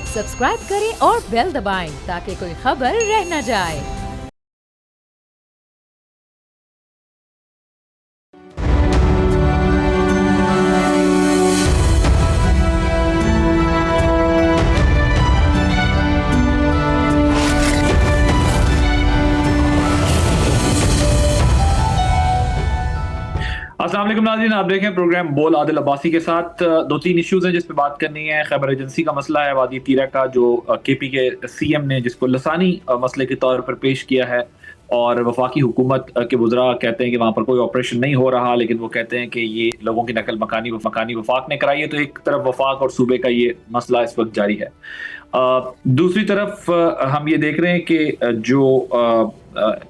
Subscribe करें और bell दबाएं ताकि कोई खबर रह न जाए। अस्सलाम वालेकुम नाज़रीन, आप देखें प्रोग्राम बोल आदिल अब्बासी के साथ। दो तीन इश्यूज हैं जिस पे बात करनी है। खैबर एजेंसी का मसला है, वादी तीरा का, जो केपी के सीएम ने जिसको लसानी मसले के तौर पर पेश किया है, और वफाकी हुकूमत के वज़रा कहते हैं कि वहाँ पर कोई ऑपरेशन नहीं हो रहा, लेकिन वो कहते हैं कि ये लोगों की नकल मकानी वफाक ने कराई है। तो एक तरफ वफाक और सूबे का ये मसला इस वक्त जारी है। दूसरी तरफ हम ये देख रहे हैं कि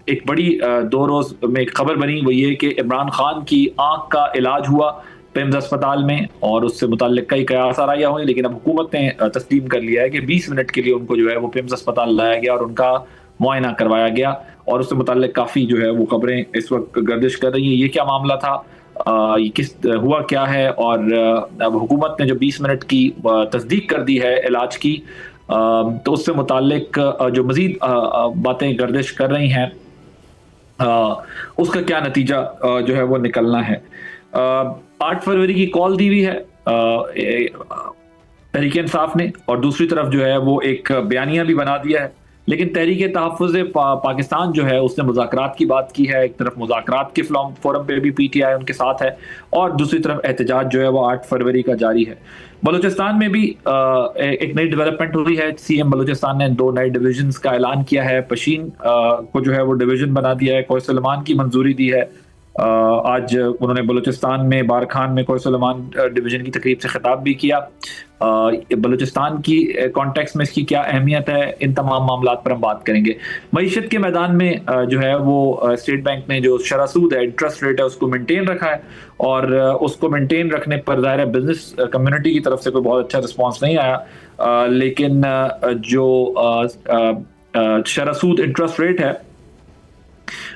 एक बड़ी 2 रोज़ में एक खबर बनी, वो ये कि इमरान खान की आँख का इलाज हुआ पिम्स अस्पताल में, और उससे मुताल्लिक कई कयास आराइयाँ हुई, लेकिन अब हुकूमत ने तस्लीम कर लिया है कि 20 मिनट के लिए उनको जो है वो पिम्स अस्पताल लाया गया और उनका मुआयना करवाया गया, और उससे मुताल्लिक काफ़ी जो है वो खबरें इस वक्त गर्दिश कर रही हैं। ये क्या मामला था, ये किस हुआ क्या है, और अब हुकूमत ने जो 20 मिनट की तस्दीक कर दी है इलाज की, तो उससे मुताल्लिक जो मज़ीद बातें गर्दिश कर रही हैं, उसका क्या नतीजा जो है वो निकलना है। 8 फरवरी की कॉल दी हुई है तहरीक इंसाफ ने, और दूसरी तरफ जो है वो एक बयानिया भी बना दिया है। लेकिन तहरीक तहफ़्फ़ुज़ पाकिस्तान जो है उसने मुज़ाकरात की बात की है। एक तरफ मुज़ाकरात के फोरम पे भी पीटीआई उनके साथ है, और दूसरी तरफ एहतजाज जो है वो 8 फरवरी का जारी है। बलूचिस्तान में भी एक नई डेवलपमेंट हुई है। सीएम बलूचिस्तान ने 2 नए डिवीजन्स का ऐलान किया है। पशीन को जो है वो डिवीजन बना दिया है, कोह सुलेमान की मंजूरी दी है। आज उन्होंने बलूचिस्तान में बारखान में कोह सुलेमान डिवीजन की तकरीब से खिताब भी किया। बलूचिस्तान की कॉन्टेक्स्ट में इसकी क्या अहमियत है, इन तमाम मामलात पर हम बात करेंगे। मईशत के मैदान में जो है वो स्टेट बैंक ने जो शरह-सूद है, इंटरेस्ट रेट है, उसको मेंटेन रखा है, और उसको मेंटेन रखने पर ज़ाहिर है बिज़नेस कम्युनिटी की तरफ से कोई बहुत अच्छा रिस्पॉन्स नहीं आया। लेकिन जो शरह-सूद इंटरेस्ट रेट है,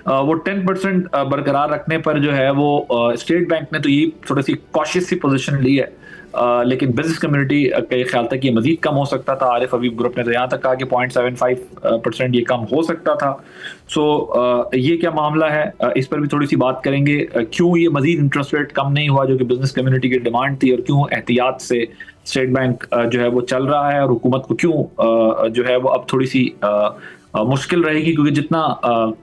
वो 10% बरकरार रखने पर जो है वो स्टेट बैंक ने तो ये थोड़ी-सी कॉशियस सी पोज़ीशन ली है। लेकिन बिज़नेस कम्युनिटी का ये ख़्याल था कि ये मज़ीद कम हो सकता था। आरिफ हबीब ग्रुप ने तो यहाँ तक कहा कि 0.75% ये कम हो सकता था। सो ये क्या मामला है, इस पर भी थोड़ी-सी बात करेंगे। क्यों ये मज़ीद इंटरेस्ट रेट कम नहीं हुआ, जो कि बिज़नेस कम्युनिटी की डिमांड थी, और क्यों एहतियात से स्टेट बैंक जो है वो चल रहा है, और हुकूमत को क्यों जो है वो अब थोड़ी-सी मुश्किल रहेगी, क्योंकि जितना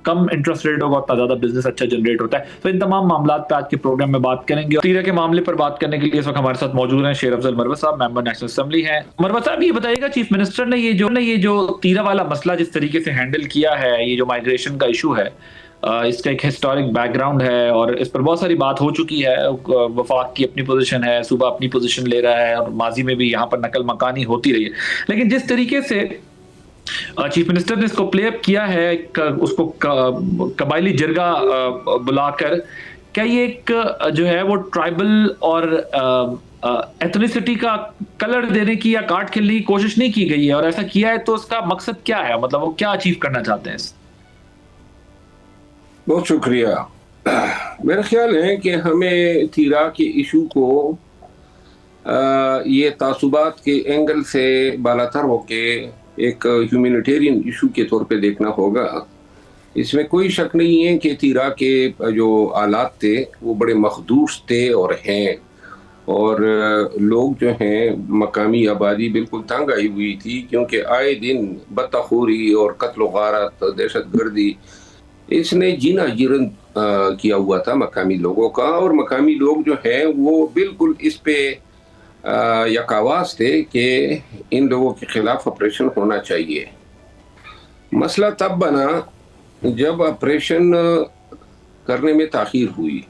कम इंटरेस्ट रेट होगा उतना ज़्यादा बिज़नेस अच्छा जनरेट होता है। तो इन तमाम मामलात पे आज के प्रोग्राम में बात करेंगे। तीरा के मामले पर बात करने के लिए इस वक्त हमारे साथ मौजूद हैं शेर अफजल मरवत साहब, मेंबर नेशनल असेंबली हैं। मरवत साहब, ये बताइएगा, चीफ मिनिस्टर ने ये जो तीरा वाला मसला जिस तरीके से हैंडल किया है, ये जो माइग्रेशन का इशू है, इसका एक हिस्टोरिक बैकग्राउंड है, और इस पर बहुत सारी बात हो चुकी है। वफाक की अपनी पोजीशन है, सूबा अपनी पोजीशन ले रहा है, और माजी में भी यहाँ पर नकल मकानी होती रही है। लेकिन जिस तरीके से चीफ मिनिस्टर ने इसको प्ले अप किया है, उसको कबायली जिरगा बुलाकर, क्या ये एक जो है वो ट्राइबल और एथनिसिटी का कलर देने की या कार्ड खेलने की कोशिश नहीं की गई है, और ऐसा किया है तो उसका मकसद क्या है, मतलब वो क्या अचीव करना चाहते हैं? बहुत शुक्रिया। मेरा ख्याल है कि हमें तीरा के इशू को ये तासुबात के एंगल से बालातर होके एक ह्यूमैनिटेरियन इशू के तौर पे देखना होगा। इसमें कोई शक नहीं है कि तीरा के जो आलात थे वो बड़े मखदूस थे और हैं, और लोग जो हैं, मकामी आबादी बिल्कुल तंग आई हुई थी, क्योंकि आए दिन बदतखोरी और कत्ल गारत, दहशत गर्दी, इसने जीना जीरन किया हुआ था मकामी लोगों का। और मकामी लोग जो हैं वो बिल्कुल इस पे यकावास थे कि इन लोगों के खिलाफ ऑपरेशन होना चाहिए। मसला तब बना जब ऑपरेशन करने में ताखीर हुई।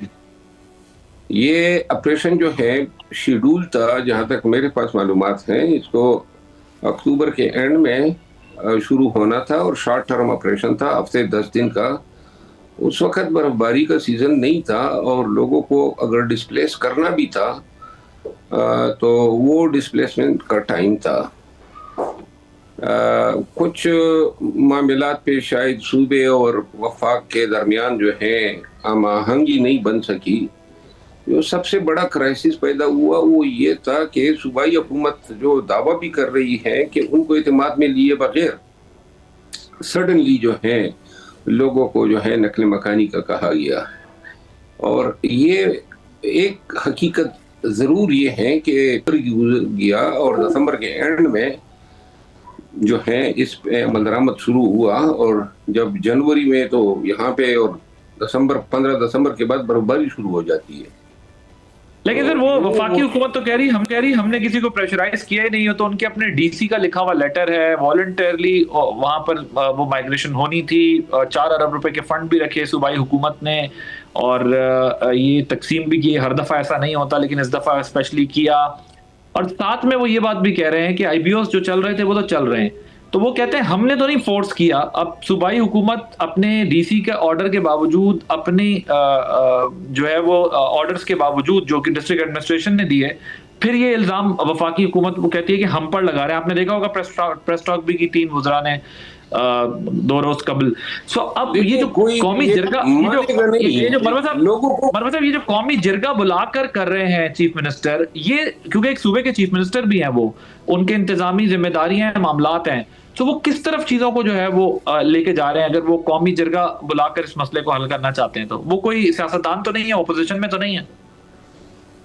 ये ऑपरेशन जो है शेड्यूल था, जहाँ तक मेरे पास मालूमात हैं, इसको अक्टूबर के एंड में शुरू होना था, और शॉर्ट टर्म ऑपरेशन था, हफ्ते 10 दिन का। उस वक्त बर्फबारी का सीज़न नहीं था, और लोगों को अगर डिस्प्लेस करना भी था तो वो डिस्प्लेसमेंट का टाइम था। कुछ मामलात पे शायद सूबे और वफाक के दरमियान जो है हम आहंगी नहीं बन सकी, जो सबसे बड़ा क्राइसिस पैदा हुआ वो ये था कि सूबाई हुकूमत जो दावा भी कर रही है कि उनको एतमाद में लिए बगैर सडनली जो है लोगों को जो है नकल मकानी का कहा गया। और ये एक हकीकत ज़रूर ये है कि गुजर गया और दिसंबर के एंड में जो है इस पे अमल दरामद शुरू हुआ, और जब जनवरी में तो यहाँ पे और 15 दिसंबर के बाद बर्फबारी शुरू हो जाती है। लेकिन सर वो वफाकी हुकूमत तो कह रही हमने किसी को प्रेशराइज किया ही नहीं हो, तो उनके अपने डीसी का लिखा हुआ लेटर है, वॉलंटियरली वहां पर वो माइग्रेशन होनी थी, 4 अरब रुपए के फंड भी रखे सूबाई हुकूमत ने, और ये तकसीम भी की। हर दफा ऐसा नहीं होता लेकिन इस दफा स्पेशली किया। और साथ में वो ये बात भी कह रहे हैं कि आईबीओस जो चल रहे थे वो तो चल रहे हैं, तो वो कहते हैं हमने तो नहीं फोर्स किया। अब सूबाई हुकूमत अपने डीसी के ऑर्डर के बावजूद, अपनी जो है वो ऑर्डर्स के बावजूद जो कि डिस्ट्रिक्ट एडमिनिस्ट्रेशन ने दिए, फिर ये इल्जाम वफाकी हुकूमत वो कहती है कि हम पर लगा रहे हैं। आपने देखा होगा प्रेस टॉक भी की 3 वज़रा ने 2 रोज कबल। सो अब ये जो कौमी जिरगा, ये जो मरवा साहब ये जो कौमी जिरगा बुलाकर कर रहे हैं चीफ मिनिस्टर, ये क्योंकि एक सूबे के चीफ मिनिस्टर भी हैं, वो उनके इंतजामी जिम्मेदारियां हैं, मामलात हैं, तो वो किस तरफ चीजों को जो है वो लेके जा रहे हैं? अगर वो कौमी जिरगा बुलाकर इस मसले को हल करना चाहते हैं तो वो कोई सियासतदान तो नहीं है, अपोजिशन में तो नहीं है।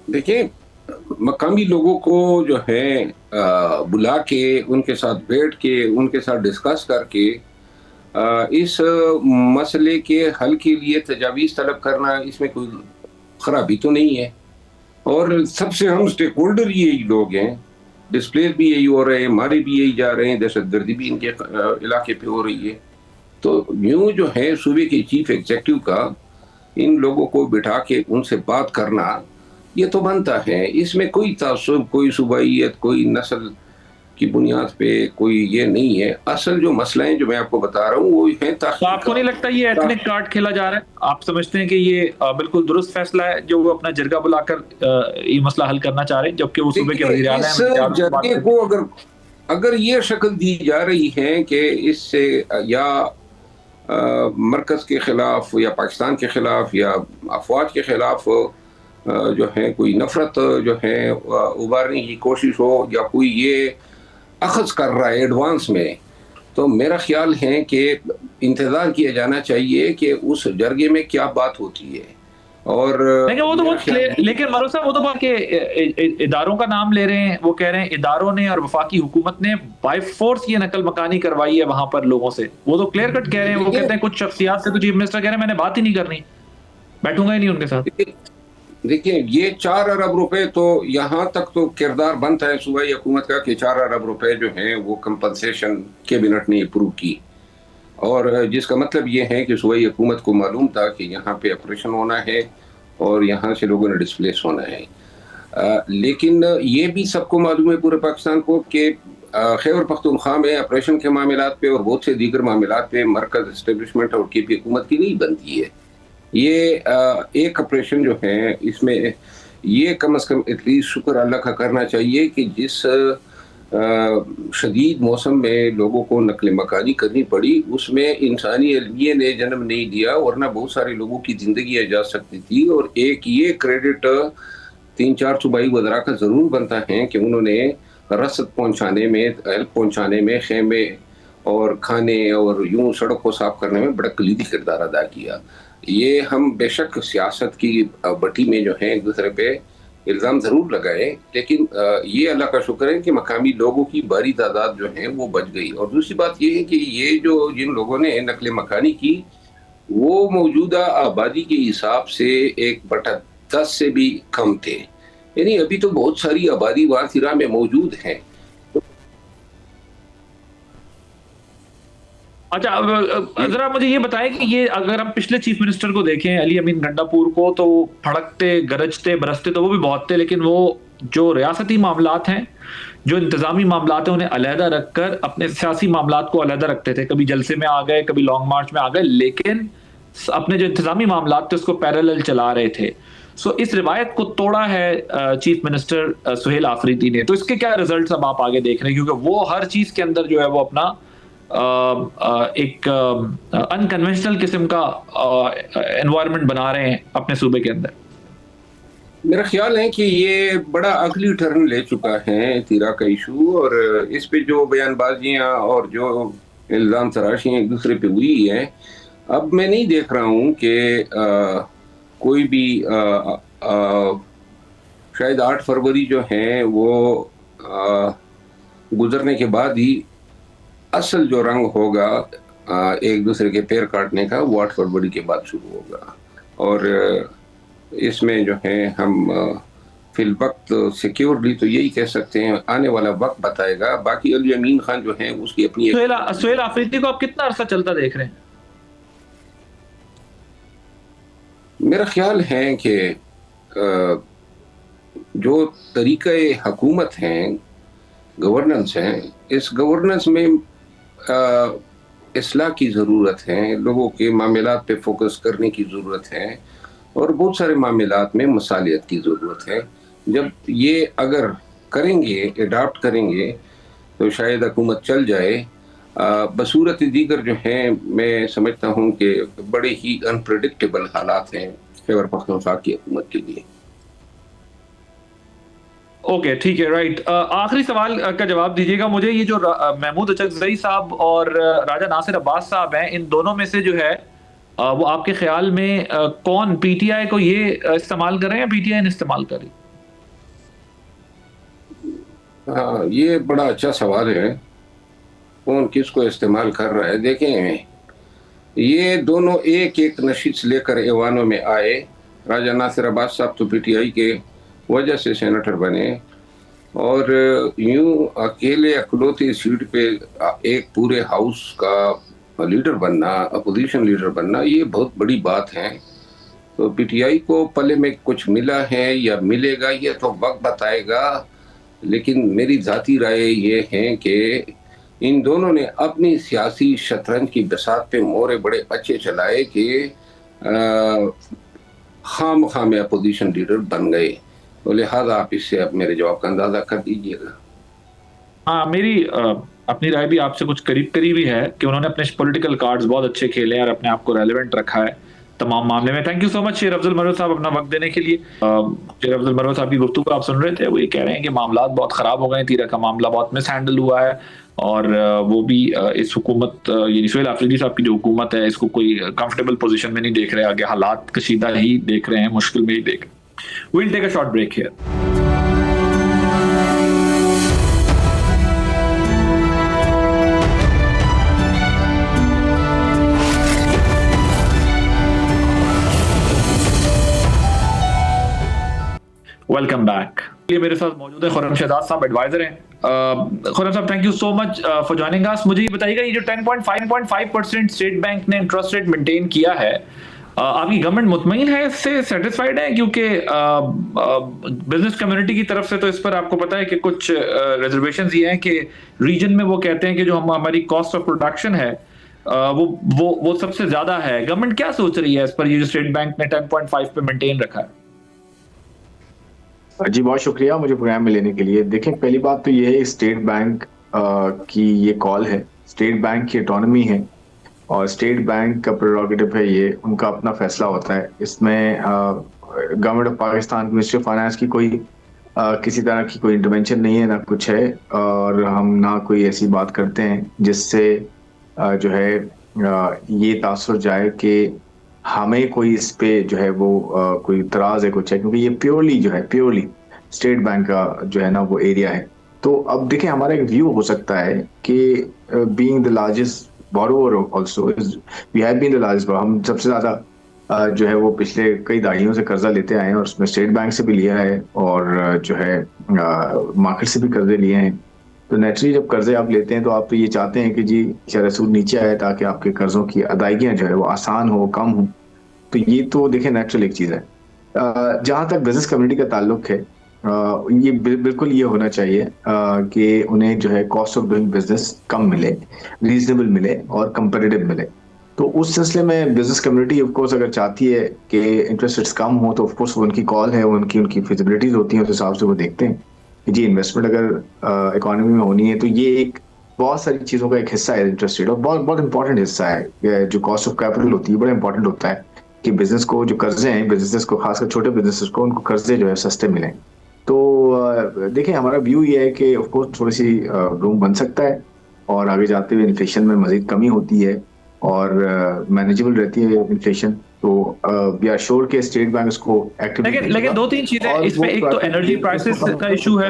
देखिए, मकामी लोगों को जो है बुला के उनके साथ बैठ के उनके साथ डिस्कस करके इस मसले के हल के लिए तजावीज़ तलब करना, इसमें कोई खराबी तो नहीं है। और सबसे हम स्टेक होल्डर यही लोग हैं, डिस्प्लेस भी यही हो रहे हैं, मारे भी यही जा रहे हैं, दहशतगर्दी भी इनके इलाके पे हो रही है। तो यूँ जो है सूबे के चीफ एग्जीक्यूटिव का इन लोगों को बिठा के उनसे बात करना ये तो बनता है। इसमें कोई तासुब, कोई सूबाइयत, कोई नस्ल की बुनियाद पे कोई ये नहीं है। असल जो मसला है जो मैं आपको बता रहा हूँ वो है। तो आपको नहीं लगता ये एथनिक कार्ड खेला जा रहा है? आप समझते हैं कि ये बिल्कुल दुरुस्त फैसला है जो वो अपना जिरगा बुलाकर ये मसला हल करना चाह रहे हैं, जबकि वो सूबे के वज़ीर आला हैं? इस जरगे को अगर ये शक्ल दी जा रही है कि इससे या मरकज के खिलाफ या पाकिस्तान के खिलाफ या अफवाज के खिलाफ जो है कोई नफरत जो है उबारने की कोशिश हो या कोई ये अखज़ कर रहा है एडवांस में, तो मेरा ख्याल है कि इंतज़ार किया जाना चाहिए कि उस जरगे में क्या बात होती है। और वो तो बहुत, लेकिन मारूफ साहब वो तो बात के इदारों का नाम ले रहे हैं, वो कह रहे हैं इदारों ने और वफाकी हुकूमत ने बाय फोर्स ये नकल मकानी करवाई है वहां पर लोगों से। वो तो क्लियर कट कह रहे हैं, वो कहते हैं कुछ शख्सियात से तो चीफ मिनिस्टर कह रहे हैं मैंने बात ही नहीं करनी, बैठूंगा ही नहीं उनके साथ। देखिए, ये 4 अरब रुपए तो यहाँ तक तो किरदार बनता है सूबाई हुकूमत का कि 4 अरब रुपए जो हैं वो कंपनसेशन कैबिनेट ने अप्रूव की, और जिसका मतलब ये है कि सूबाई हुकूमत को मालूम था कि यहाँ पे ऑपरेशन होना है और यहाँ से लोगों ने डिस्प्लेस होना है। लेकिन ये भी सबको मालूम है पूरे पाकिस्तान को कि खैबर पख्तूनख्वा में ऑपरेशन के मामलात पे और बहुत से दीगर मामलात पे मरकज इस्टेब्लिशमेंट और KP हुकूमत की नहीं बनती है। ये एक ऑपरेशन जो है इसमें ये कम से कम एटलीस्ट शुक्र अल्लाह का करना चाहिए कि जिस शदीद मौसम में लोगों को नकल मकानी करनी पड़ी उसमें इंसानी अलमिये ने जन्म नहीं दिया, वरना बहुत सारे लोगों की ज़िंदगी जा सकती थी। और एक ये क्रेडिट 3-4 सूबाई वज़रा का ज़रूर बनता है कि उन्होंने रसद पहुँचाने में, हेल्प पहुँचाने में, खेमे और खाने और यूँ सड़क को साफ करने में बड़ा कलीदी किरदार अदा किया। ये हम बेशक सियासत की बटी में जो है एक दूसरे पे इल्ज़ाम ज़रूर लगाए, लेकिन ये अल्लाह का शुक्र है कि मकामी लोगों की भारी तादाद जो है वो बच गई। और दूसरी बात ये है कि ये जो जिन लोगों ने नकल मकानी की वो मौजूदा आबादी के हिसाब से 1/10 से भी कम थे, यानी अभी तो बहुत सारी आबादी वहाँ सिरा में मौजूद है। अच्छा, जरा मुझे ये बताएं कि ये अगर हम पिछले चीफ मिनिस्टर को देखें अली अमीन गंडापुर को, तो फड़कते गरजते बरसते तो वो भी बहुत थे, लेकिन वो जो रियासती मामलात हैं, जो इंतजामी मामलात हैं, उन्हें अलहदा रखकर अपने सियासी मामलात को अलहदा रखते थे। कभी जलसे में आ गए, कभी लॉन्ग मार्च में आ गए, लेकिन अपने जो इंतजामी मामलात थे उसको पैरेलल चला रहे थे। सो इस रिवायत को तोड़ा है चीफ मिनिस्टर सुहेल आफरीदी ने। तो इसके क्या रिजल्ट्स अब आप आगे देख रहे हैं, क्योंकि वो हर चीज के अंदर जो है वो अपना एक अनकन्वेंशनल किस्म का एनवायरनमेंट बना रहे हैं अपने सूबे के अंदर। मेरा ख्याल है कि ये बड़ा अगली टर्न ले चुका है तीरा का इशू, और इस पे जो बयानबाजियां और जो इल्ज़ाम तराशियां एक दूसरे पे हुई है, अब मैं नहीं देख रहा हूँ कि कोई भी शायद 8 फरवरी जो है वो आ, गुजरने के बाद ही असल जो रंग होगा एक दूसरे के पैर काटने का, वो 8 फरवरी के बाद शुरू होगा। और इसमें जो है हम फिल वक्त सिक्योरली तो यही कह सकते हैं, आने वाला वक्त बताएगा। बाकी अली अमीन खान जो है उसकी अपनी सुहेल आफरीदी को आप कितना अरसा चलता देख रहे हैं? मेरा ख्याल है कि जो तरीक़ा हुकूमत है, गवर्नेंस है, इस गवर्नेंस में इस्लाह की ज़रूरत है, लोगों के मामलात पे फोकस करने की ज़रूरत है, और बहुत सारे मामलात में मसालियत की ज़रूरत है। जब ये अगर करेंगे, अडॉप्ट करेंगे, तो शायद हुकूमत चल जाए। बसूरत दीगर जो है, मैं समझता हूँ कि बड़े ही अनप्रेडिक्टेबल हालात हैं खैबर पख्तूनख्वा की हुकूमत के लिए। ओके, ठीक है, राइट। आखिरी सवाल का जवाब दीजिएगा मुझे। ये जो महमूद अचकज़ई साहब और राजा नासिर अब्बास साहब हैं, इन दोनों में से जो है वो आपके ख्याल में कौन पीटीआई को ये इस्तेमाल कर रहे हैं या पीटीआई इस्तेमाल कर रही? हाँ, ये बड़ा अच्छा सवाल है, कौन किसको इस्तेमाल कर रहा है। देखें, ये दोनों एक एक नशिश लेकर ऐवानों में आए। राजा नासिर अब्बास साहब तो पीटीआई के वजह से सेनेटर बने, और यूं अकेले अकलौती सीट पे एक पूरे हाउस का लीडर बनना, अपोजिशन लीडर बनना, ये बहुत बड़ी बात है। तो पीटीआई को पले में कुछ मिला है या मिलेगा, ये तो वक्त बताएगा। लेकिन मेरी ज़ाती राय ये है कि इन दोनों ने अपनी सियासी शतरंज की बसात पे मोरे बड़े अच्छे चलाए कि खाम खाम अपोजिशन लीडर बन गए। तो लिहाजा आप इससे अब मेरे जवाब का अंदाजा कर दीजिएगा। हाँ, मेरी अपनी राय भी आपसे कुछ करीब ही है कि उन्होंने अपने पॉलिटिकल कार्ड्स बहुत अच्छे खेले हैं और अपने आप को रेलेवेंट रखा है तमाम मामले में। थैंक यू सो मच शेर अफजल मरवत साहब अपना वक्त देने के लिए। शेर अफजल मरवत साहब की गुफ्तगू आप सुन रहे थे, वो ये कह रहे हैं कि मामला बहुत खराब हो गए, तीरा का मामला बहुत मिस हैंडल हुआ है, और वो भी इस हुकूमत यानी सुहेल आफरीदी साहब की जो हुकूमत है, इसको कोई कंफर्टेबल पोजीशन में नहीं देख रहे, आगे हालात कशीदा ही देख रहे हैं, मुश्किल में ही देख रहे हैं। We'll take a short break here. Welcome back. ये मेरे साथ मौजूद है खुर्रम शहजाद साहब, एडवाइजर हैं। खुर्रम साहब, thank you so much for joining us. मुझे ये बताइएगा, ये जो 10.5% स्टेट बैंक ने इंटरेस्ट रेट मेंटेन किया है, आपकी गवर्नमेंट मुतमईन है इससे, सेटिस्फाइड है? क्योंकि बिजनेस कम्युनिटी की तरफ से तो इस पर आपको पता है कि कुछ रिजर्वेशंस ये हैं कि रीजन में वो कहते हैं कि जो हमारी कॉस्ट ऑफ प्रोडक्शन है वो सबसे ज्यादा है। गवर्नमेंट क्या सोच रही है इस पर, ये जो स्टेट बैंक ने 10.5 पे मेंटेन रखा है? जी, बहुत शुक्रिया मुझे प्रोग्राम में लेने के लिए। देखें, पहली बात तो ये है, स्टेट बैंक की ये कॉल है, स्टेट बैंक की ऑटोनॉमी है, और स्टेट बैंक का प्रेरोगेटिव है, ये उनका अपना फैसला होता है। इसमें government of Pakistan, ministry of finance की कोई किसी तरह की कोई इंटरवेंशन नहीं है, ना कुछ है, और हम ना कोई ऐसी बात करते हैं जिससे जो है ये तासुर जाए कि हमें कोई इस पे जो है वो कोई इतराज है कुछ है, क्योंकि ये प्योरली स्टेट बैंक का जो है ना वो एरिया है। तो अब देखें, हमारा एक व्यू हो सकता है कि being the largest borrower also, we have been the largest, हम सबसे ज्यादा जो है वो पिछले कई दहाइयों से कर्जा लेते आए हैं, और उसमें स्टेट बैंक से भी लिया है और जो है मार्केट से भी कर्जे लिए हैं। तो नेचुरली जब कर्जे आप लेते हैं तो आप तो ये चाहते हैं कि जी शरह सूद नीचे आए, ताकि आपके कर्जों की अदायगियां जो है वो आसान हो, कम हो। तो ये तो देखें नेचुरल एक चीज़ है। जहाँ तक बिजनेस कम्युनिटी का ताल्लुक है, ये बिल्कुल ये होना चाहिए कि उन्हें जो है कॉस्ट ऑफ डूइंग बिजनेस कम मिले, रीजनेबल मिले और कंपेटिटिव मिले। तो उस सिलसिले में बिजनेस कम्युनिटी ऑफ कोर्स अगर चाहती है कि इंटरेस्ट रेट्स कम हो, तो ऑफ कोर्स उनकी कॉल है, उनकी फिजिबिलिटीज होती हैं, उस हिसाब से वो देखते हैं कि जी इन्वेस्टमेंट अगर इकोनॉमी में होनी है तो ये एक बहुत सारी चीज़ों का एक हिस्सा है इंटरेस्ट रेट, और बहुत बहुत इंपॉर्टेंट हिस्सा है। जो कॉस्ट ऑफ कैपिटल होती है बड़ा इंपॉर्टेंट होता है कि बिजनेस को जो कर्जे हैं, बिजनेस को खासकर छोटे बिजनेसेस को, उनको कर्जे जो है सस्ते मिलें। तो देखिए हमारा व्यू ये है कि ऑफ कोर्स थोड़ी सी रूम बन सकता है और आगे जाते हुए इन्फ्लेशन में मजीद कमी होती है और मैनेजेबल रहती है इन्फ्लेशन। तो वी आर श्योर के स्टेट बैंक इसको एक्टिवली लेकिन दो तीन चीजें इसमें, एक तो एनर्जी प्राइसेस का इशू है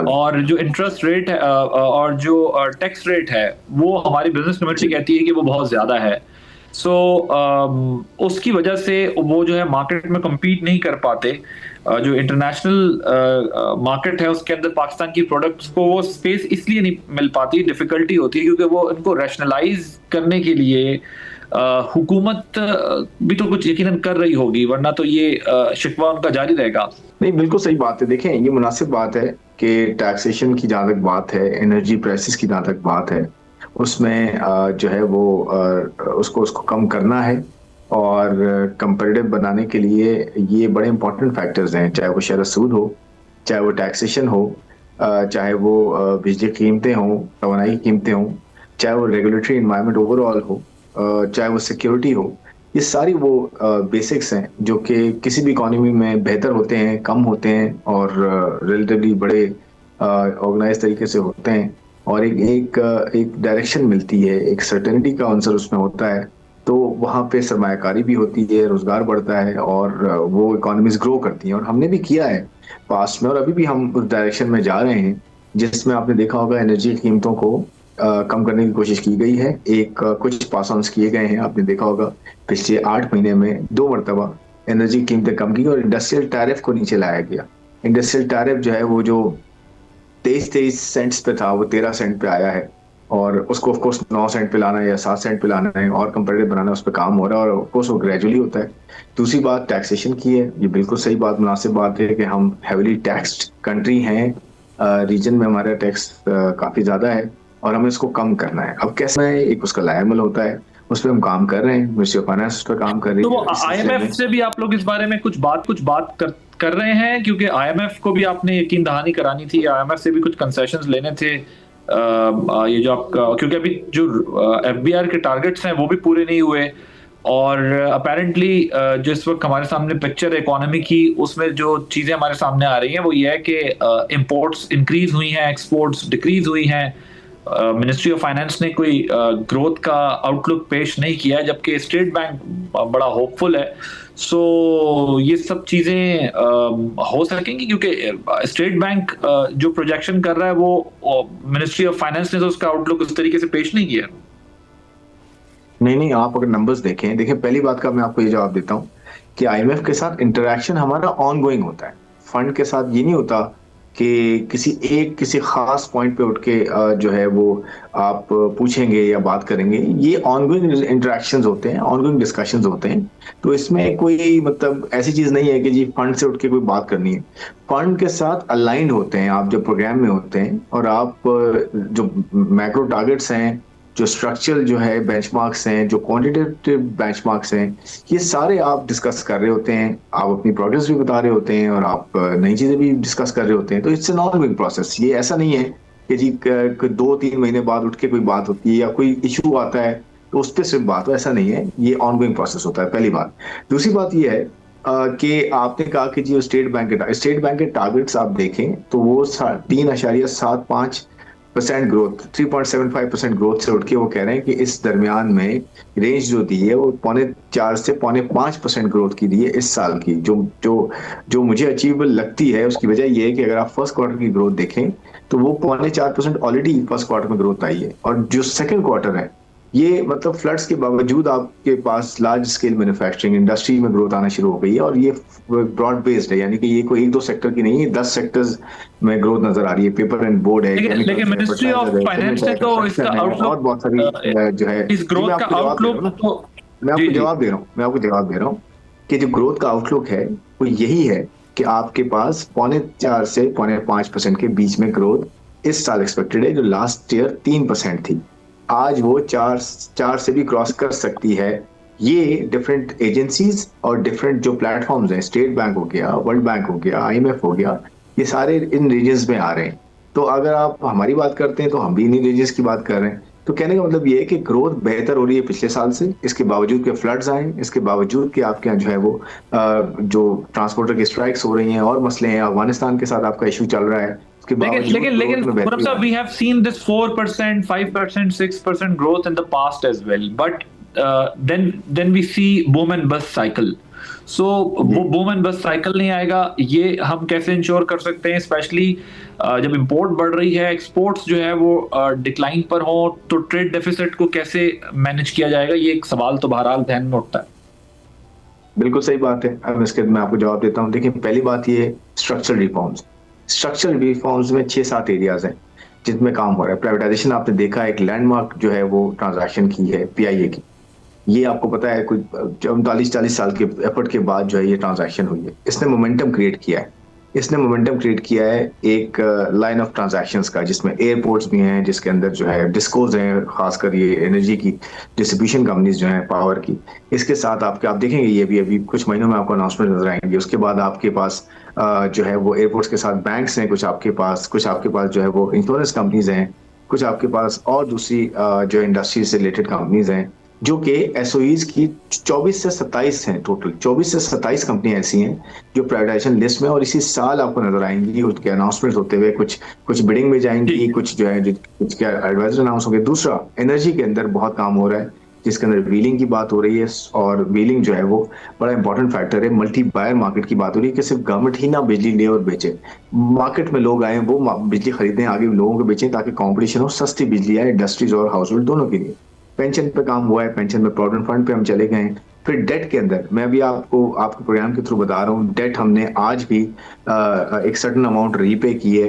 और जो इंटरेस्ट रेट है और जो टैक्स रेट है वो हमारी बिजनेस कम्युनिटी कहती है कि वो बहुत ज्यादा है। सो उसकी वजह से वो जो है मार्केट में compete नहीं कर पाते। जो इंटरनेशनल मार्केट है उसके अंदर पाकिस्तान की प्रोडक्ट्स को वो स्पेस इसलिए नहीं मिल पाती, डिफिकल्टी होती है क्योंकि वो इनको रैशनलाइज करने के लिए हुकूमत भी तो कुछ यकीनन कर रही होगी, वरना तो ये शिकवा उनका जारी रहेगा। नहीं, बिल्कुल सही बात है। देखें ये मुनासिब बात है कि टैक्सेशन की जहाँ तक बात है, एनर्जी प्राइसेस की जहाँ तक बात है, उसमें जो है वो उसको कम करना है और कंपेटिटिव बनाने के लिए ये बड़े इंपॉर्टेंट फैक्टर्स हैं, चाहे वो शरह सूद हो, चाहे वो टैक्सेशन हो, चाहे वो बिजली की कीमतें हों, तवानाई की कीमतें हों, चाहे वो रेगुलेटरी इन्वायरमेंट ओवरऑल हो, चाहे वो सिक्योरिटी हो। ये सारी वो बेसिक्स हैं जो कि किसी भी इकोनॉमी में बेहतर होते हैं, कम होते हैं और रिलेटिवली बड़े ऑर्गेनाइज तरीके से होते हैं और एक डायरेक्शन मिलती है, एक सर्टेनिटी का आंसर उसमें होता है। तो वहाँ पे सरमायाकारी भी होती है, रोजगार बढ़ता है और वो इकोनॉमीज ग्रो करती हैं और हमने भी किया है पास्ट में और अभी भी हम उस डायरेक्शन में जा रहे हैं जिसमें आपने देखा होगा एनर्जी कीमतों को कम करने की कोशिश की गई है। कुछ पास ऑन किए गए हैं, आपने देखा होगा पिछले 8 महीने में 2 मरतबा एनर्जी कीमतें कम की और इंडस्ट्रियल टैरिफ को नीचे लाया गया। इंडस्ट्रियल टैरिफ जो है वो जो 23 सेंट्स पे था वो 13 सेंट पे आया है और उसको ऑफ कोर्स 9 सेंट पे लाना है या 7 सेंट पे लाना है और कंपेटिटिव बनाना है, उस पर काम हो रहा है और ऑफ कोर्स वो ग्रेजुअली होता है। दूसरी बात टैक्सेशन की है, ये बिल्कुल सही बात, मुनासिब बात है कि हम हैवीली टैक्स्ड कंट्री हैं, रीजन में हमारा टैक्स काफी ज्यादा है और हमें इसको कम करना है। अब कैसे है, एक उसका लायमल होता है, उस पर हम काम कर रहे हैं, मिनिस्ट्री ऑफ फाइनेंस उस पर काम कर रही है। तो IMF से भी आप लोग इस बारे में कुछ बात कर रहे हैं, क्योंकि IMF को भी आपने यकीन दहानी करानी थी, IMF से भी कुछ कंसेशंस लेने थे। ये जो आपका, क्योंकि अभी जो FBR के टारगेट्स हैं वो भी पूरे नहीं हुए और अपेरेंटली जो इस वक्त हमारे सामने पिक्चर है इकोनॉमी की, उसमें जो चीज़ें हमारे सामने आ रही हैं वो ये है कि इंपोर्ट्स इंक्रीज हुई हैं, एक्सपोर्ट्स डिक्रीज हुई हैं। मिनिस्ट्री ऑफ फाइनेंस ने कोई ग्रोथ का आउटलुक पेश नहीं किया है, जबकि स्टेट बैंक बड़ा होपफुल है। सो ये सब चीज़ें हो सकेंगी क्योंकि स्टेट बैंक जो प्रोजेक्शन कर रहा है वो मिनिस्ट्री ऑफ फाइनेंस ने तो उसका आउटलुक उस तरीके से पेश नहीं किया। नहीं, आप अगर नंबर्स देखें, पहली बात का मैं आपको ये जवाब देता हूँ कि IMF के साथ इंटरेक्शन हमारा ऑनगोइंग होता है। फंड के साथ ये नहीं होता कि किसी खास पॉइंट पे उठ के जो है वो आप पूछेंगे या बात करेंगे। ये ऑनगोइंग इंटरेक्शंस होते हैं, ऑनगोइंग डिस्कशंस होते हैं। तो इसमें कोई मतलब ऐसी चीज नहीं है कि जी फंड से उठ के कोई बात करनी है। फंड के साथ अलाइंड होते हैं आप जब प्रोग्राम में होते हैं और आप जो मैक्रो टारगेट्स हैं, जो स्ट्रक्चरल जो है बेंचमार्क्स हैं, जो क्वांटिटेटिव बेंचमार्क्स हैं, ये सारे आप डिस्कस कर रहे होते हैं, आप अपनी प्रोग्रेस भी बता रहे होते हैं और आप नई चीजें भी डिस्कस कर रहे होते हैं। तो इट्स एन ऑनगोइंग प्रोसेस। ये ऐसा नहीं है कि जी 2-3 महीने बाद उठ के कोई बात होती है या कोई इशू आता है तो उस पर सिर्फ बात हो, ऐसा नहीं है। ये ऑनगोइंग प्रोसेस होता है, पहली बात। दूसरी बात ये है कि आपने कहा कि जी स्टेट बैंक के टारगेट्स आप देखें तो वो 3.75% ग्रोथ, 3.75% ग्रोथ से उठ के वो कह रहे हैं कि इस दरमियान में रेंज जो दी है वो 4.25 से 5.5% ग्रोथ की दी है इस साल की, जो मुझे अचीवेबल लगती है। उसकी वजह ये है कि अगर आप फर्स्ट क्वार्टर की ग्रोथ देखें तो वो 4.25% ऑलरेडी फर्स्ट क्वार्टर में ग्रोथ आई है और जो सेकंड क्वार्टर है ये मतलब फ्लड्स के बावजूद आपके पास लार्ज स्केल मैन्युफैक्चरिंग इंडस्ट्री में ग्रोथ आना शुरू हो गई है और ये ब्रॉड बेस्ड है, यानी कि ये कोई 1-2 सेक्टर की नहीं है, 10 सेक्टर्स में ग्रोथ नजर आ रही है। पेपर एंड बोर्ड है, लेकिन मिनिस्ट्री ऑफ फाइनेंस ने तो इसका आउटलुक बहुत सारी जो है इस ग्रोथ का आउटलुक तो मैं आपको जवाब दे रहा हूँ कि जो ग्रोथ का आउटलुक है वो यही है कि आपके पास 4.25 से 5.5% के बीच में ग्रोथ इस साल एक्सपेक्टेड है, जो लास्ट ईयर 3% थी। आज वो 4 से भी क्रॉस कर सकती है। ये डिफरेंट एजेंसीज और डिफरेंट जो प्लेटफॉर्म्स हैं, स्टेट बैंक हो गया, वर्ल्ड बैंक हो गया, IMF हो गया, ये सारे इन रीजन्स में आ रहे हैं। तो अगर आप हमारी बात करते हैं तो हम भी इन रीजन्स की बात कर रहे हैं। तो कहने का मतलब ये है कि ग्रोथ बेहतर हो रही है पिछले साल से, इसके बावजूद के फ्लड्स आए, इसके बावजूद कि आपके यहाँ जो है वो जो ट्रांसपोर्टर की स्ट्राइक्स हो रही हैं और मसले हैं, अफगानिस्तान के साथ आपका इशू चल रहा है, उसके लेकिन बावजूद लेकिन लेकिन ग्रोथ में खुरम बेहतरी आ साहब, रही we है। have seen this 4%, 5%, 6% growth in the past as well, but then we see boom and bust cycle. So वो boom and bust cycle नहीं आएगा, ये हम कैसे इंश्योर कर सकते हैं, स्पेशली जब इंपोर्ट बढ़ रही है, एक्सपोर्ट्स जो है वो डिक्लाइन पर हो, तो ट्रेड डेफिसिट को कैसे मैनेज किया जाएगा, ये एक सवाल तो बहरहाल ध्यान में उठता है। बिल्कुल सही बात है। अब इसके मैं आपको जवाब देता हूँ। देखिए, पहली बात ये स्ट्रक्चरल रिफॉर्म्स। स्ट्रक्चरल रिफॉर्म्स में 6-7 एरियाज हैं जिनमें काम हो रहा है। प्राइवेटाइजेशन आपने देखा, एक लैंडमार्क जो है वो ट्रांजैक्शन की है पीआईए की। ये आपको पता है कुछ 39-40 साल के एफर्ट के बाद जो है ये ट्रांजैक्शन हुई है। इसने मोमेंटम क्रिएट किया है। इसने मोमेंटम क्रिएट किया है एक लाइन ऑफ ट्रांजैक्शंस का, जिसमें एयरपोर्ट्स भी हैं, जिसके अंदर जो है डिस्कोज हैं, खासकर ये एनर्जी की डिस्ट्रीब्यूशन कंपनीज जो हैं पावर की। इसके साथ आप देखेंगे ये भी अभी कुछ महीनों में आपको अनाउंसमेंट नजर आएंगे। उसके बाद आपके पास जो है वो एयरपोर्ट्स के साथ बैंक्स हैं, कुछ आपके पास जो है वो इंश्योरेंस कंपनीज हैं, कुछ आपके पास और दूसरी जो इंडस्ट्री से रिलेटेड कंपनीज हैं, जो कि एसओईज की 24 से 27 हैं। टोटल 24 से 27 कंपनियां ऐसी हैं जो प्राइवेटाइजेशन लिस्ट में, और इसी साल आपको नजर आएंगी उसके अनाउंसमेंट होते हुए। कुछ बिडिंग में जाएंगी, कुछ जो है कुछ क्या एडवाइजर अनाउंस होंगे। दूसरा, एनर्जी के अंदर बहुत काम हो रहा है, जिसके अंदर व्हीलिंग की बात हो रही है, और व्हीलिंग जो है वो बड़ा इंपॉर्टेंट फैक्टर है। मल्टी बायर मार्केट की बात हो रही है कि सिर्फ गवर्नमेंट ही ना बिजली ले और बेचे, मार्केट में लोग आए, वो बिजली खरीदें, आगे लोगों को बेचें, ताकि कॉम्पिटिशन हो, सस्ती बिजली आए इंडस्ट्रीज और हाउस होल्ड दोनों के लिए। पेंशन पे काम हुआ है, पेंशन में प्रोविडेंट फंड पे हम चले गए हैं। फिर डेट के अंदर मैं भी आपके प्रोग्राम के थ्रू बता रहा हूँ, डेट हमने आज भी एक सर्टेन अमाउंट रीपे की है,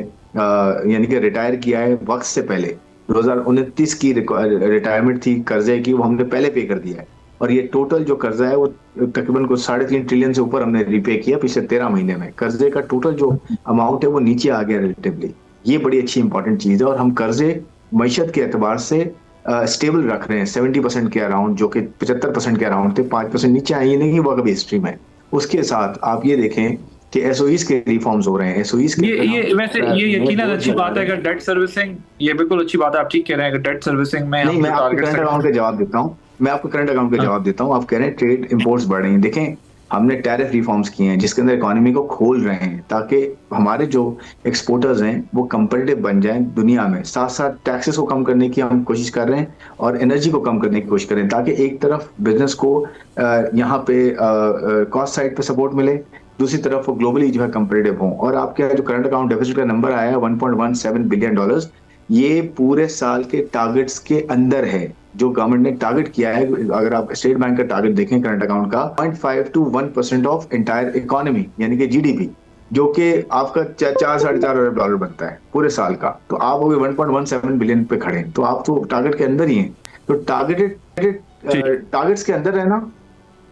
यानी कि रिटायर किया है वक्त से पहले। 2029 की रिटायरमेंट थी कर्जे की, वो हमने पहले पे कर दिया है। और ये टोटल जो कर्जा है वो तकरीबन कुछ 3.5 ट्रिलियन से ऊपर हमने रीपे किया पिछले 13 महीने में। कर्जे का टोटल जो अमाउंट है वो नीचे आ गया रिलेटिवली। ये बड़ी अच्छी इंपॉर्टेंट चीज है। और हम कर्जे मईशत के एतबार से स्टेबल रख रहे हैं 70% के अराउंड, जो कि 75% के अराउंड थे, 5% नीचे आए। ये नहीं वर्क बेस स्ट्रीम है। उसके साथ आप ये देखें कि एसओईज के रिफॉर्म्स हो रहे हैं। एसओईज के ये वैसे ये यकीनन अच्छी बात है। अगर डेट सर्विसिंग, ये बिल्कुल अच्छी बात है, आप ठीक कह रहे हैं। अगर डेट सर्विसिंग में नहीं, मैं आपको करंट अकाउंट का जवाब देता हूँ। जवाब देता हूँ। आप कह रहे हैं ट्रेड इंपोर्ट्स बढ़ रही हैं। देखें, हमने टैरिफ रिफॉर्म्स किए हैं जिसके अंदर इकोनॉमी को खोल रहे हैं, ताकि हमारे जो एक्सपोर्टर्स हैं वो कंपेटिटिव बन जाएं दुनिया में। साथ साथ टैक्सेस को कम करने की हम कोशिश कर रहे हैं, और एनर्जी को कम करने की कोशिश कर रहे हैं, ताकि एक तरफ बिजनेस को यहाँ पे कॉस्ट साइड पे सपोर्ट मिले, दूसरी तरफ वो ग्लोबली जो है कंपेटिटिव हों। और आपके जो करंट अकाउंट डेफिसिट का नंबर आया है $1.17 बिलियन, ये पूरे साल के टारगेट्स के अंदर है जो गवर्नमेंट ने टारगेट किया है। अगर आप स्टेट बैंक का टारगेट देखें करंट अकाउंट का, 0.5 to 1% ऑफ एंटायर इकोनॉमी, यानी कि जीडीपी, जो कि आपका 4-4.5 अरब डॉलर बनता है पूरे साल का। तो आप अभी 1.17 बिलियन पे खड़े हैं, तो आप तो टारगेट के अंदर ही हैं। तो टारगेट्स के अंदर रहना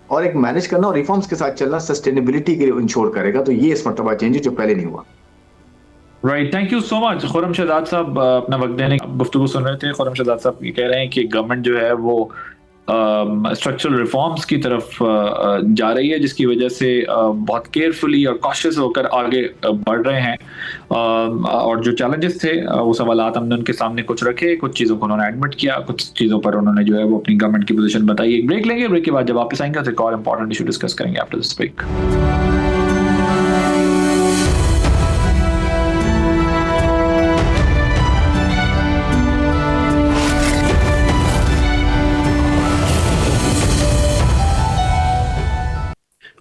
और एक मैनेज करना और रिफॉर्म्स के साथ चलना सस्टेनेबिलिटी के लिए इंश्योर करेगा। तो ये इस मर्तबा चेंज है जो पहले नहीं हुआ। Right, thank you so much. Khurram Shahzad साहब अपना वक्त देने की गुफ्तगू सुन रहे थे। खुर्रम शहजाद साहब ये कह रहे हैं कि गवर्नमेंट जो है वो स्ट्रक्चरल रिफॉर्म्स की तरफ जा रही है, जिसकी वजह से बहुत केयरफुली और कॉशियस होकर आगे बढ़ रहे हैं। और जो चैलेंजेस थे वो सवालात हमने उनके सामने कुछ रखे, कुछ चीज़ों को उन्होंने एडमिट किया, कुछ चीज़ों पर उन्होंने जो है वो अपनी गवर्नमेंट की पोजीशन बताई। एक ब्रेक लेंगे, ब्रेक के बाद जब वापस आएंगे तो एक और इंपॉर्टेंट इशू डिस्कस करेंगे after this break.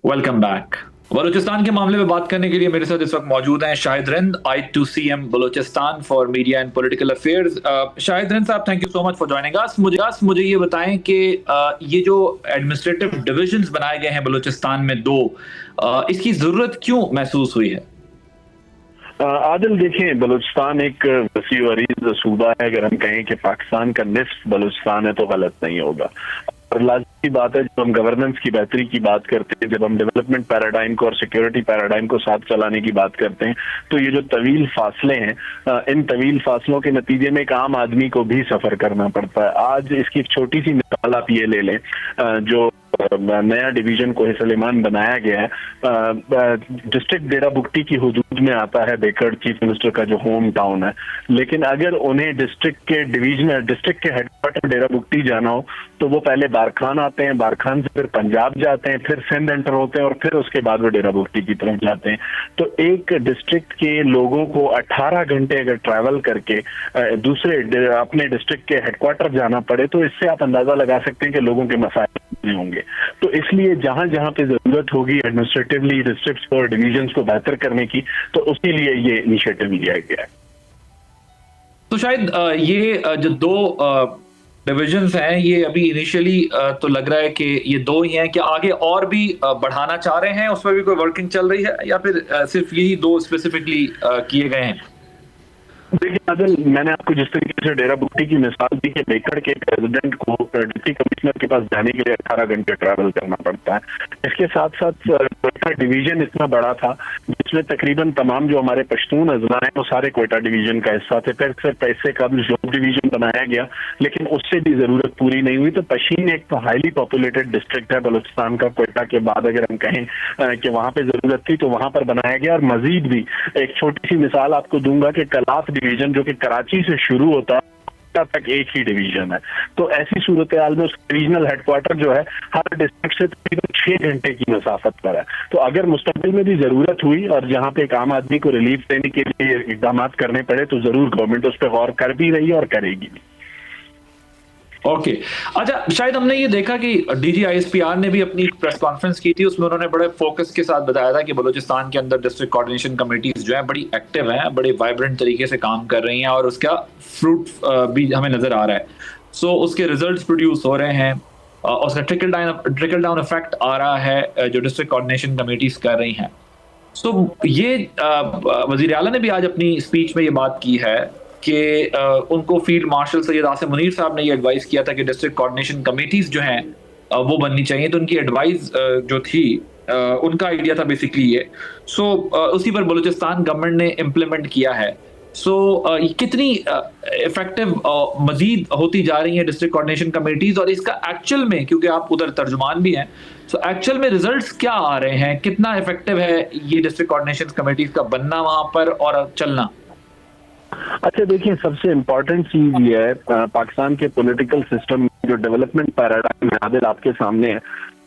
Welcome back. Balochistan के मामले में बात करने के लिए मेरे साथ इस वक्त मौजूद हैं Shahid Rind, I2CM Balochistan for media and political affairs. Shahid Rind साहब, thank you so much for joining us. मुझे ये बताएं कि ये जो एडमिनिस्ट्रेटिव डिविजन्स बनाए गए हैं बलूचिस्तान में 2, इसकी जरूरत क्यों महसूस हुई है? आदिल, देखें, बलूचिस्तान एक वसी अरीज सूबा है। अगर हम कहें कि पाकिस्तान का निस्फ बलूचिस्तान है तो गलत नहीं होगा। और लाजमी बात है, जब हम गवर्नेंस की बेहतरी की बात करते हैं, जब हम डेवलपमेंट पैराडाइम को और सिक्योरिटी पैराडाइम को साथ चलाने की बात करते हैं, तो ये जो तवील फासले हैं, इन तवील फासलों के नतीजे में एक आम आदमी को भी सफर करना पड़ता है। आज इसकी एक छोटी सी मिसाल आप ये ले लें, जो नया डिवीजन कोहे सलेमान बनाया गया है, डिस्ट्रिक्ट डेरा बुगटी की हुदूद में आता है बेकड़, चीफ मिनिस्टर का जो होम टाउन है। लेकिन अगर उन्हें डिस्ट्रिक्ट के हेडक्वार्टर डेरा बुगटी जाना हो तो वो पहले बारखान आते हैं, बारखान से फिर पंजाब जाते हैं, फिर सिंध एंटर होते हैं और फिर उसके बाद वो डेरा बुगटी की तरफ जाते हैं। तो एक डिस्ट्रिक्ट के लोगों को 18 घंटे अगर ट्रैवल करके दूसरे अपने डिस्ट्रिक्ट के हेडक्वार्टर जाना पड़े तो इससे आप अंदाजा लगा सकते हैं कि लोगों के मसाइल नहीं होंगे। तो इसलिए जहां जहां पे जरूरत होगी एडमिनिस्ट्रेटिवली डिस्ट्रिक्ट्स और डिवीजन्स को बेहतर करने की, तो उसके लिए ये इनिशिएटिव लिया गया है। तो शायद ये जो दो डिविजन्स हैं, ये अभी इनिशियली तो लग रहा है कि ये दो ही हैं, कि आगे और भी बढ़ाना चाह रहे हैं, उसमें भी कोई वर्किंग चल रही है, या फिर सिर्फ यही दो स्पेसिफिकली किए गए हैं? देखिए आदिल, मैंने आपको जिस तरीके से डेरा बुगटी की मिसाल दी कि बेकड़ के प्रेसिडेंट को डिप्टी कमिश्नर के पास जाने के लिए 18 घंटे ट्रैवल करना पड़ता है। इसके साथ साथ कोयटा डिवीजन इतना बड़ा था जिसमें तकरीबन तमाम जो हमारे पश्तून अजला हैं वो सारे कोयटा डिवीजन का हिस्सा थे। फिर से पैसे कबल जोब डिवीजन बनाया गया, लेकिन उससे भी जरूरत पूरी नहीं हुई। तो पशीन एक तो हाईली पॉपुलेटेड डिस्ट्रिक्ट है बलूचिस्तान का, कोयटा के बाद अगर हम कहें कि वहां पे जरूरत थी तो वहां पर बनाया गया। और मजीद भी एक छोटी सी मिसाल आपको दूंगा कि कलात डिवीजन जो कि कराची से शुरू होता है तक एक ही डिवीजन है। तो ऐसी सूरत हाल में उसका रीजनल हेडक्वार्टर जो है हर डिस्ट्रिक्ट से तकरीबन 6 घंटे की मसाफत पर है। तो अगर मुस्तकबिल में भी जरूरत हुई और जहां पे एक आम आदमी को रिलीफ देने के लिए इकदाम करने पड़े तो जरूर गवर्नमेंट उस पर गौर कर भी रही है और करेगी भी। ओके अच्छा, शायद हमने ये देखा कि डीजी आईएसपीआर ने भी अपनी प्रेस कॉन्फ्रेंस की थी, उसमें उन्होंने बड़े फोकस के साथ बताया था कि बलूचिस्तान के अंदर डिस्ट्रिक्ट कोऑर्डिनेशन कमेटीज जो है बड़ी एक्टिव हैं, बड़े वाइब्रेंट तरीके से काम कर रही हैं और उसका फ्रूट भी हमें नजर आ रहा है। सो उसके रिजल्ट्स प्रोड्यूस हो रहे हैं, उसका ट्रिकल डाउन इफेक्ट आ रहा है जो डिस्ट्रिक्ट कोऑर्डिनेशन कमेटीज कर रही हैं। सो ये वजीर आला ने भी आज अपनी स्पीच में ये बात की है कि उनको फील्ड मार्शल सैयद आसिम मुनीर साहब ने ये एडवाइस किया था कि डिस्ट्रिक्ट कोऑर्डिनेशन कमेटीज जो हैं वो बननी चाहिए। तो उनकी एडवाइस जो थी उनका आइडिया था बेसिकली ये। सो उसी पर बलूचिस्तान गवर्नमेंट ने इम्प्लीमेंट किया है। सो कितनी इफेक्टिव मजीद होती जा रही है डिस्ट्रिक्ट कोऑर्डिनेशन कमेटीज, और इसका एक्चुअल में, क्योंकि आप उधर तर्जुमान भी हैं, सो एक्चुअल में रिजल्ट्स क्या आ रहे हैं, कितना इफेक्टिव है ये डिस्ट्रिक्ट कोऑर्डिनेशन कमेटीज का बनना वहां पर और चलना? अच्छा देखिए, सबसे इम्पोर्टेंट चीज ये है पाकिस्तान के पॉलिटिकल सिस्टम जो डेवलपमेंट पैराडाइम है आदिल आपके सामने है।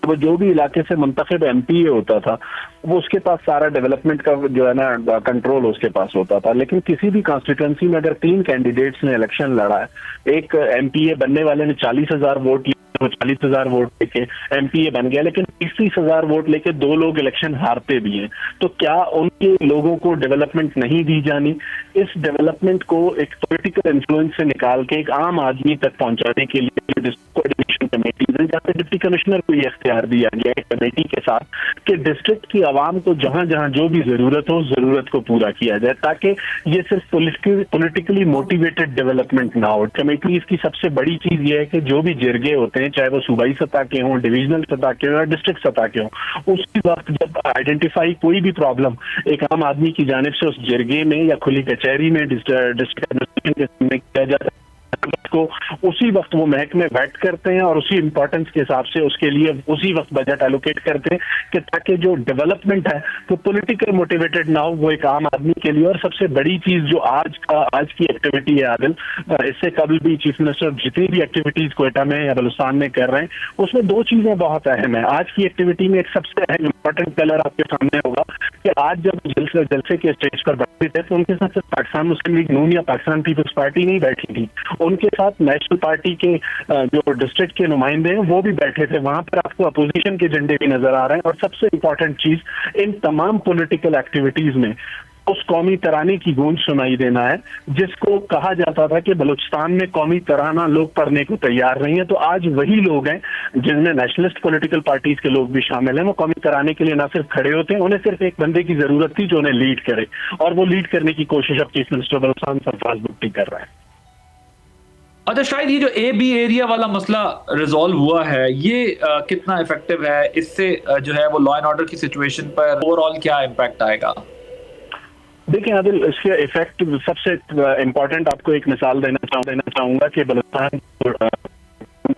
वो जो भी इलाके से मुंतखब एमपीए होता था वो उसके पास सारा डेवलपमेंट का जो है ना कंट्रोल उसके पास होता था। लेकिन किसी भी कॉन्स्टिट्यूंसी में अगर 3 कैंडिडेट्स ने इलेक्शन लड़ा है, एक एमपीए बनने वाले ने 40,000 वोट लिए, तो 40,000 वोट लेके एमपीए बन गया, लेकिन 30,000 वोट लेके 2 लोग इलेक्शन हारते भी हैं, तो क्या उनके लोगों को डेवलपमेंट नहीं दी जानी? इस डेवलपमेंट को एक पॉलिटिकल इन्फ्लुएंस से निकाल के एक आम आदमी तक पहुंचाने के लिए डिस्ट्रिक्ट कोऑर्डिनेशन कमेटीज है, जहाँ पे डिप्टी कमिश्नर को ये इख्तियार दिया गया है कमेटी के साथ कि डिस्ट्रिक्ट की आवाम को जहां जहां जो भी जरूरत हो जरूरत को पूरा किया जाए, ताकि ये सिर्फ पॉलिटिकली मोटिवेटेड डेवलपमेंट ना हो। कमेटीज की सबसे बड़ी चीज ये है कि जो भी जिरगे होते हैं, चाहे वो सूबाई सतह के हों, डिविजनल सतह के हों या डिस्ट्रिक्ट सतह के हों, उसी वक्त जब आइडेंटिफाई कोई भी प्रॉब्लम एक आम आदमी की जानिब से उस जिरगे में या खुली कचहरी में डिस्ट्रिक्ट एडमिनिस्ट्रेशन के सामने किया जाता है, को उसी वक्त वो महकमे बैठ करते हैं और उसी इंपॉर्टेंस के हिसाब से उसके लिए उसी वक्त बजट एलोकेट करते हैं कि ताकि जो डेवलपमेंट है वो पॉलिटिकल मोटिवेटेड ना हो, वो एक आम आदमी के लिए। और सबसे बड़ी चीज जो आज की एक्टिविटी है आदिल, इससे कभी भी चीफ मिनिस्टर जितनी भी एक्टिविटीज कोयटा में या बलूचिस्तान में कर रहे हैं उसमें 2 चीजें बहुत अहम है। आज की एक्टिविटी में एक सबसे अहम इंपॉर्टेंट कलर आपके सामने होगा कि आज जब जलसे के स्टेज पर बैठे थे तो उनके साथ पाकिस्तान मुस्लिम लीग नून या पाकिस्तान पीपल्स पार्टी नहीं बैठी थी, उनके साथ नेशनल पार्टी के जो डिस्ट्रिक्ट के नुमाइंदे हैं वो भी बैठे थे। वहां पर आपको अपोजिशन के झंडे भी नजर आ रहे हैं। और सबसे इंपॉर्टेंट चीज, इन तमाम पॉलिटिकल एक्टिविटीज में उस कौमी तराने की गूंज सुनाई देना है जिसको कहा जाता था कि बलूचिस्तान में कौमी तराना लोग पढ़ने को तैयार नहीं है। तो आज वही लोग हैं जिनमें नेशनलिस्ट पॉलिटिकल पार्टीज के लोग भी शामिल हैं, वो कौमी तराने के लिए ना सिर्फ खड़े होते हैं, उन्हें सिर्फ एक बंदे की जरूरत थी जो उन्हें लीड करे, और वो लीड करने की कोशिश अब चीफ मिनिस्टर बलूचिस्तान सरफराज भुट्टी कर रहा है। अच्छा, शायद ये जो AB एरिया वाला मसला रिजॉल्व हुआ है ये कितना इफेक्टिव है? इससे जो है वो लॉ एंड ऑर्डर की सिचुएशन पर ओवरऑल क्या इम्पैक्ट आएगा? देखिए आदिल, इसके इफेक्ट सबसे इम्पोर्टेंट आपको एक मिसाल देना चाहूंगा कि बलूचिस्तान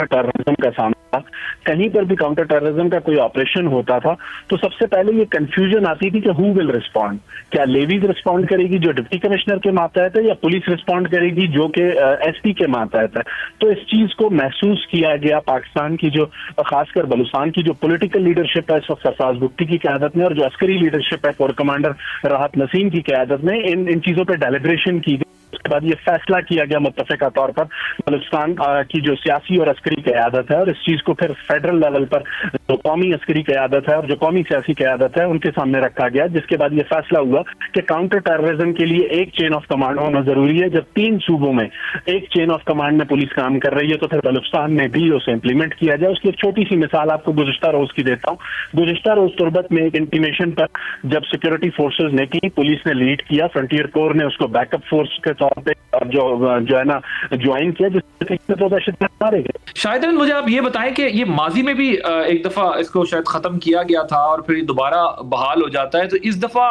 टेररिज्म का सामना था, कहीं पर भी काउंटर टेररिज्म का कोई ऑपरेशन होता था तो सबसे पहले ये कंफ्यूजन आती थी कि हु विल रिस्पॉन्ड, क्या लेवीज रिस्पॉन्ड करेगी जो डिप्टी कमिश्नर के मातहत है, या पुलिस रिस्पॉन्ड करेगी जो कि एसपी के मातहत है। तो इस चीज को महसूस किया गया पाकिस्तान की जो खासकर बलूचिस्तान की जो पॉलिटिकल लीडरशिप है इस वक्त सरफराज भुट्टी की क़यादत में, और जो अस्करी लीडरशिप है कोर कमांडर राहत नसीम की क़यादत में, इन चीजों पर डेलिब्रेशन की गई। उसके बाद ये फैसला किया गया मुत्तफ़िका तौर पर बलूचिस्तान की जो सियासी और अस्करी क़यादत है, और इस चीज को फिर फेडरल लेवल पर जो कौमी अस्करी क़यादत है और जो कौमी सियासी क़यादत है उनके सामने रखा गया, जिसके बाद ये फैसला हुआ कि काउंटर टेररिज्म के लिए एक चेन ऑफ कमांड होना जरूरी है। जब 3 सूबों में एक चेन ऑफ कमांड में पुलिस काम कर रही है तो फिर बलूचिस्तान में भी उसे इम्प्लीमेंट किया जाए। उसकी एक छोटी सी मिसाल आपको गुज़िश्ता रोज की देता हूँ। गुज़िश्ता रोज तुर्बत में एक इंटीमेशन पर जब सिक्योरिटी फोर्सेज ने की, पुलिस ने लीड किया, फ्रंटियर कोर ने उसको बैकअप फोर्स के तौर पे जो है ना ज्वाइन किया, जिससे तो दहशतगर्द मारे गए। शायद मुझे आप ये बताएं कि ये माजी में भी एक दफा इसको शायद खत्म किया गया था और फिर दोबारा बहाल हो जाता है, तो इस दफा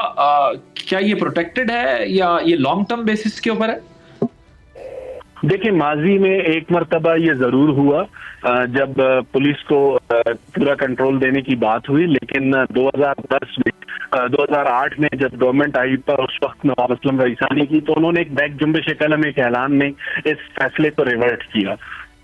क्या ये प्रोटेक्टेड है या ये लॉन्ग टर्म बेसिस के ऊपर है? देखिए, माजी में एक मरतबा ये जरूर हुआ जब पुलिस को पूरा कंट्रोल देने की बात हुई, लेकिन 2010 में 2008 में जब गवर्नमेंट आई पर उस वक्त नवाब असलम रईसानी की, तो उन्होंने एक बैक जुम्बिश कलम एक ऐलान में इस फैसले को रिवर्ट किया।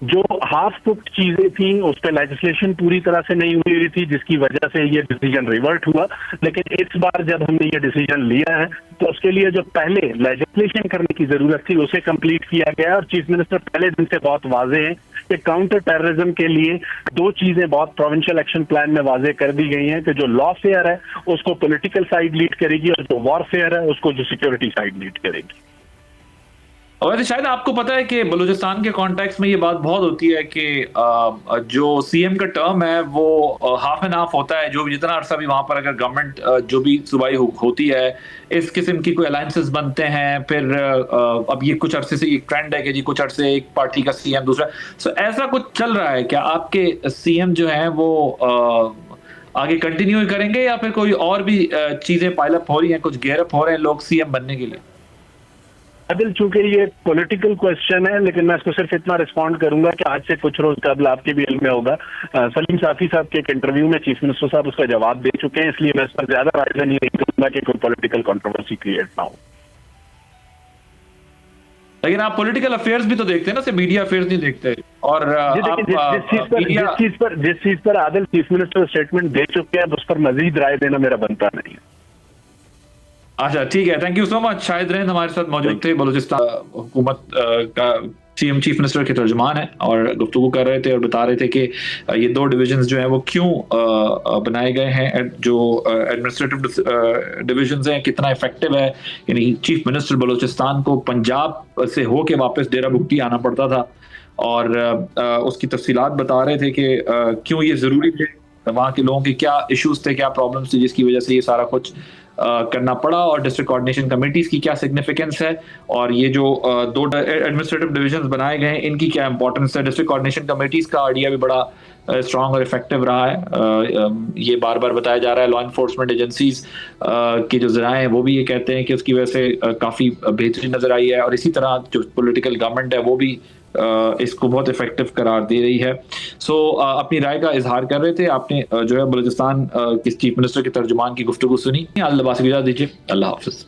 जो हाफ कुक्ड चीजें थी उस पर लेजिस्लेशन पूरी तरह से नहीं हुई थी, जिसकी वजह से ये डिसीजन रिवर्ट हुआ। लेकिन इस बार जब हमने ये डिसीजन लिया है तो उसके लिए जो पहले लेजिस्लेशन करने की जरूरत थी उसे कंप्लीट किया गया, और चीफ मिनिस्टर पहले दिन से बहुत वाजे हैं कि काउंटर टेररिज्म के लिए 2 चीजें बहुत प्रोविंशियल एक्शन प्लान में वाजे कर दी गई हैं कि जो लॉफेयर है उसको पॉलिटिकल साइड लीड करेगी और जो वॉरफेयर है उसको जो सिक्योरिटी साइड लीड करेगी। वैसे शायद आपको पता है कि बलूचिस्तान के कॉन्टेक्स्ट में ये बात बहुत होती है कि जो सीएम का टर्म है वो हाफ एंड हाफ होता है। जो भी जितना अरसा भी वहाँ पर अगर गवर्नमेंट जो भी सूबाई होती है, इस किस्म की कोई अलायंसेस बनते हैं, फिर अब ये कुछ अरसे से एक ट्रेंड है कि जी कुछ अरसे एक पार्टी का सीएम दूसरा, सो ऐसा कुछ चल रहा है क्या? आपके सीएम जो है वो आगे कंटिन्यू करेंगे या फिर कोई और भी चीजें पाइलअप हो रही हैं, कुछ गेयरअप हो रहे हैं लोग सीएम बनने के लिए? अदिल, चूंकि ये पॉलिटिकल क्वेश्चन है, लेकिन मैं इसको सिर्फ इतना रिस्पॉन्ड करूंगा कि आज से कुछ रोज कबल आपके भी इल्म में होगा, सलीम साफी साहब के एक इंटरव्यू में चीफ मिनिस्टर साहब उसका जवाब दे चुके हैं, इसलिए मैं इस पर ज्यादा राय नहीं करूंगा कि कोई पॉलिटिकल कंट्रोवर्सी क्रिएट ना हो। लेकिन आप पॉलिटिकल अफेयर्स भी तो देखते हैं ना, सिर्फ मीडिया अफेयर्स नहीं देखते। और जिस चीज पर आदिल चीफ मिनिस्टर स्टेटमेंट दे चुके हैं उस पर मजीद राय देना मेरा बनता नहीं है। अच्छा, ठीक है, thank you so much. Shahid Rind हमारे साथ मौजूद थे, बलूचिस्तान हुकूमत का सीएम चीफ मिनिस्टर के तर्जुमान है, और गुफ्तगू कर रहे थे और बता रहे थे कि ये 2 डिविजन्स जो हैं वो क्यों बनाए गए हैं, जो एडमिनिस्ट्रेटिव डिविजन्स हैं कितना इफेक्टिव है। यानी चीफ मिनिस्टर बलूचिस्तान को पंजाब से होके वापस डेरा बुगटी आना पड़ता था, और उसकी तफसीलात बता रहे थे कि क्यों ये ज़रूरी थे, वहाँ के लोगों के क्या इश्यूज थे, क्या प्रॉब्लम्स थे, जिसकी वजह से ये सारा कुछ करना पड़ा, और डिस्ट्रिक्ट कोऑर्डिनेशन कमेटीज की क्या सिग्निफिकेंस है, और ये जो 2 एडमिनिस्ट्रेटिव डिविजन्स बनाए गए हैं इनकी क्या इंपॉर्टेंस है। डिस्ट्रिक्ट कोऑर्डिनेशन कमेटीज का आइडिया भी बड़ा स्ट्रांग और इफेक्टिव रहा है। ये बार बार बताया जा रहा है, लॉ इन्फोर्समेंट एजेंसीज के जो ज़राए हैं वो भी ये कहते हैं कि उसकी वजह से काफ़ी बेहतरीन नज़र आई है, और इसी तरह जो पॉलिटिकल गवर्नमेंट है वो भी इसको बहुत इफेक्टिव करार दे रही है। सो अपनी राय का इजहार कर रहे थे। आपने जो है बलूचिस्तान के चीफ मिनिस्टर के तर्जुमान की गुफ्तगू सुनी। अल्लाह बास इजाज़त दीजिए, अल्लाह हाफिज़।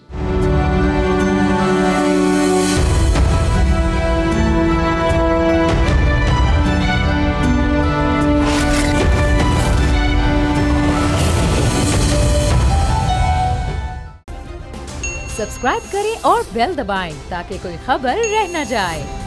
सब्सक्राइब करें और बेल दबाएं ताकि कोई खबर रह न जाए।